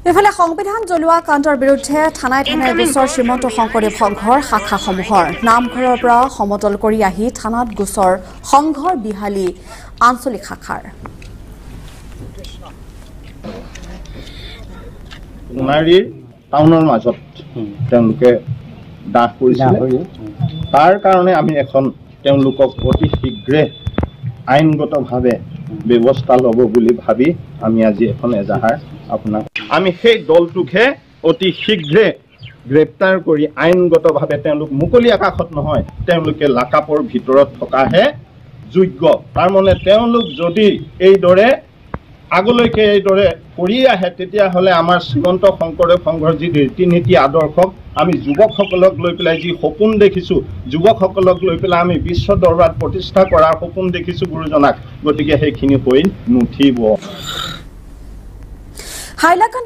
ইফালে সংবিধান জ্বলোৱা কাণ্ডৰ বিৰুদ্ধে থানাই গোচৰ শ্ৰীমন্ত শংকৰদেৱ সংঘৰ শাখাসমূহৰ নামঘৰৰ পৰা সমতল কৰি আহি থানাত গোচৰ সংঘৰ বিহালী আঞ্চলিক শাখাৰ সোণাৰীৰ টাউনৰ মাজত তেওঁলোকে দাহ কৰিছিল তাৰ কাৰণে আমি এখন তেওঁলোকক অতি শীঘ্ৰে আইনগতভাৱে ব্যৱস্থা ল'ব বুলি ভাবি আমি আজি এখন এজাহাৰ আপোনাক আমি সেই দলটোকহে অতি শীঘ্ৰে গ্ৰেপ্তাৰ কৰি আইনগতভাৱে তেওঁলোক মুকলি আকাশত নহয় তেওঁলোকে লাকাপৰ ভিতৰত থকাহে যোগ্য তাৰমানে তেওঁলোক যদি এইদৰে আগলৈকে এইদৰে কৰি আহে তেতিয়াহ'লে আমাৰ শ্ৰীমন্ত শংকৰদেৱ সংঘৰ যি ৰীতি নীতি আদৰ্শক আমি যুৱকসকলক লৈ পেলাই যি সপোন দেখিছোঁ যুৱকসকলক লৈ পেলাই আমি বিশ্ব দৰবাৰত প্ৰতিষ্ঠা কৰাৰ সপোন দেখিছোঁ গুৰুজনাক গতিকে সেইখিনি হৈ নুঠিব।